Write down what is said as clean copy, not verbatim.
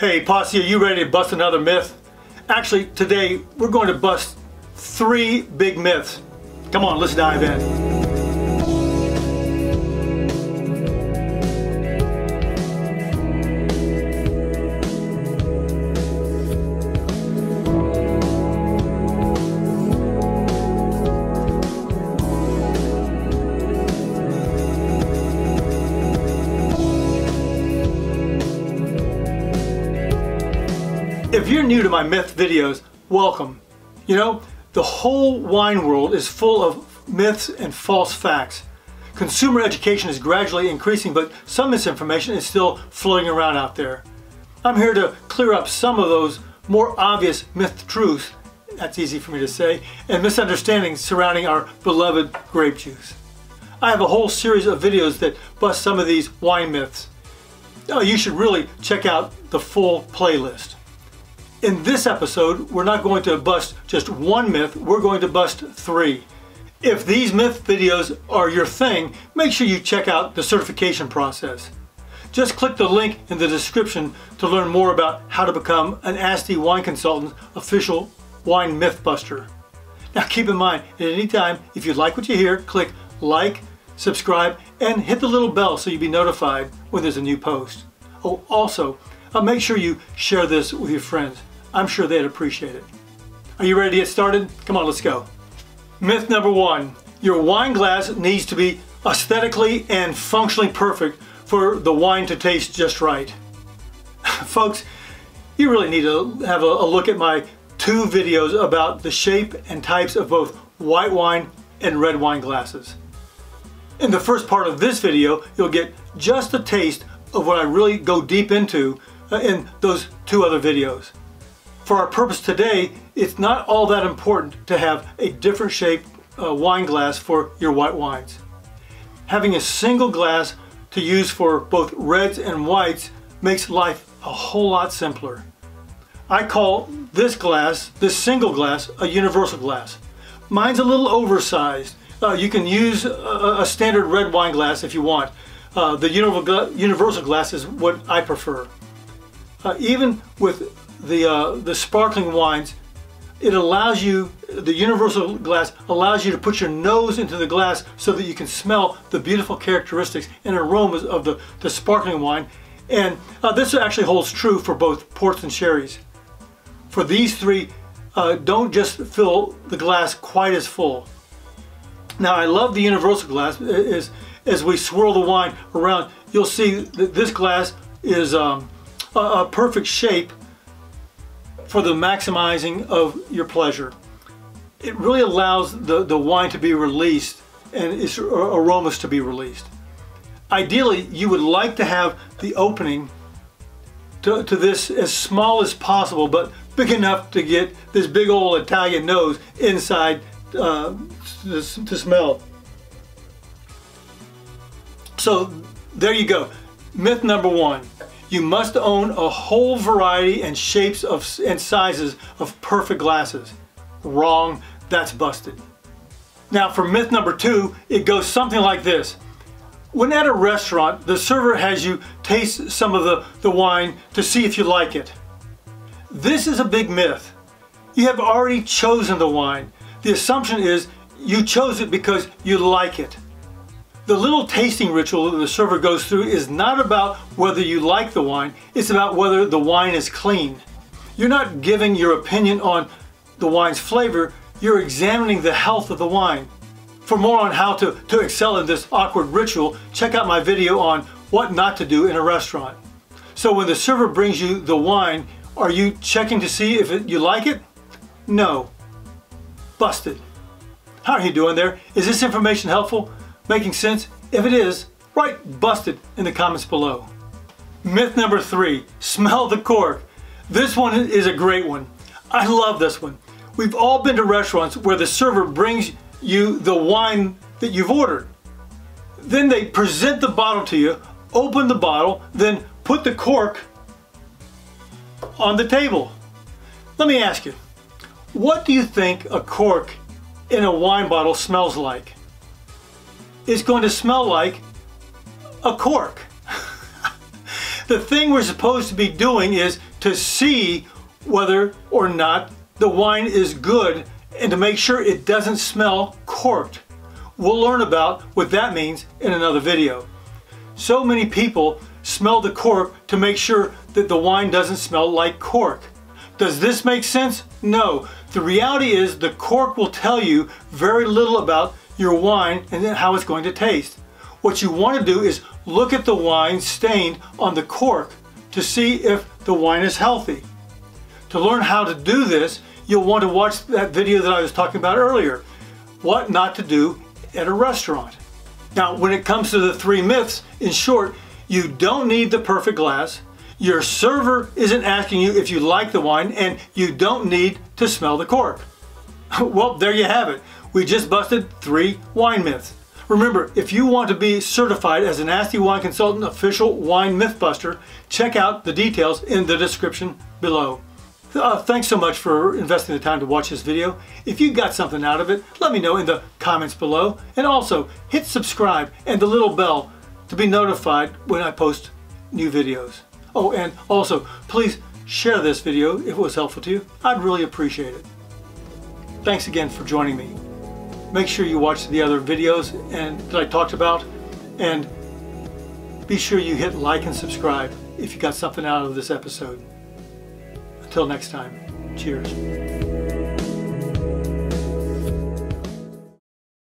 Hey Posse, are you ready to bust another myth? Actually, today we're going to bust 3 big myths. Come on, let's dive in. If you're new to my myth videos, welcome. You know, the whole wine world is full of myths and false facts. Consumer education is gradually increasing, but some misinformation is still floating around out there. I'm here to clear up some of those more obvious myth truths, that's easy for me to say, and misunderstandings surrounding our beloved grape juice. I have a whole series of videos that bust some of these wine myths. You should really check out the full playlist. In this episode, we're not going to bust just one myth, we're going to bust 3. If these myth videos are your thing, make sure you check out the certification process. Just click the link in the description to learn more about how to become an Asti Wine Consultant's official wine myth buster. Now keep in mind, at any time, if you like what you hear, click like, subscribe, and hit the little bell so you'll be notified when there's a new post. Oh, also, make sure you share this with your friends. I'm sure they'd appreciate it. Are you ready to get started? Come on, let's go. Myth number 1. Your wine glass needs to be aesthetically and functionally perfect for the wine to taste just right. Folks, you really need to have a look at my 2 videos about the shape and types of both white wine and red wine glasses. In the first part of this video, you'll get just a taste of what I really go deep into in those 2 other videos. For our purpose today, it's not all that important to have a different shaped wine glass for your white wines. Having a single glass to use for both reds and whites makes life a whole lot simpler. I call this glass, this single glass, a universal glass. Mine's a little oversized. You can use a standard red wine glass if you want. The universal glass is what I prefer. Even with the sparkling wines, it allows you, the universal glass allows you to put your nose into the glass so that you can smell the beautiful characteristics and aromas of the sparkling wine. And this actually holds true for both ports and sherries. For these 3, don't just fill the glass quite as full. Now I love the universal glass. As we swirl the wine around, you'll see that this glass is a perfect shape for the maximizing of your pleasure. It really allows the wine to be released and its aromas to be released. Ideally, you would like to have the opening to this as small as possible, but big enough to get this big old Italian nose inside to smell. So there you go. Myth number 1. You must own a whole variety and shapes and sizes of perfect glasses. Wrong, that's busted. Now for myth number 2, it goes something like this. When at a restaurant, the server has you taste some of the wine to see if you like it. This is a big myth. You have already chosen the wine. The assumption is you chose it because you like it. The little tasting ritual that the server goes through is not about whether you like the wine, it's about whether the wine is clean. You're not giving your opinion on the wine's flavor, you're examining the health of the wine. For more on how to excel in this awkward ritual, check out my video on what not to do in a restaurant. So when the server brings you the wine, are you checking to see if you like it? No. Busted. How are you doing there? Is this information helpful? Making sense? If it is, write busted in the comments below. Myth number 3, smell the cork. This one is a great one. I love this one. We've all been to restaurants where the server brings you the wine that you've ordered. Then they present the bottle to you, open the bottle, then put the cork on the table. Let me ask you, what do you think a cork in a wine bottle smells like? It's going to smell like a cork. The thing we're supposed to be doing is to see whether or not the wine is good and to make sure it doesn't smell corked. We'll learn about what that means in another video. So many people smell the cork to make sure that the wine doesn't smell like cork. Does this make sense? No. The reality is the cork will tell you very little about your wine and how it's going to taste. What you want to do is look at the wine stained on the cork to see if the wine is healthy. To learn how to do this, you'll want to watch that video that I was talking about earlier, what not to do at a restaurant. Now, when it comes to the 3 myths, in short, you don't need the perfect glass, your server isn't asking you if you like the wine, and you don't need to smell the cork. Well, there you have it. We just busted 3 wine myths. Remember, if you want to be certified as an Asti Wine Consultant official wine mythbuster, check out the details in the description below. Thanks so much for investing the time to watch this video. If you got something out of it, let me know in the comments below. And also, hit subscribe and the little bell to be notified when I post new videos. Oh, and also, please share this video if it was helpful to you. I'd really appreciate it. Thanks again for joining me. Make sure you watch the other videos that I talked about, and be sure you hit like and subscribe if you got something out of this episode. Until next time, cheers.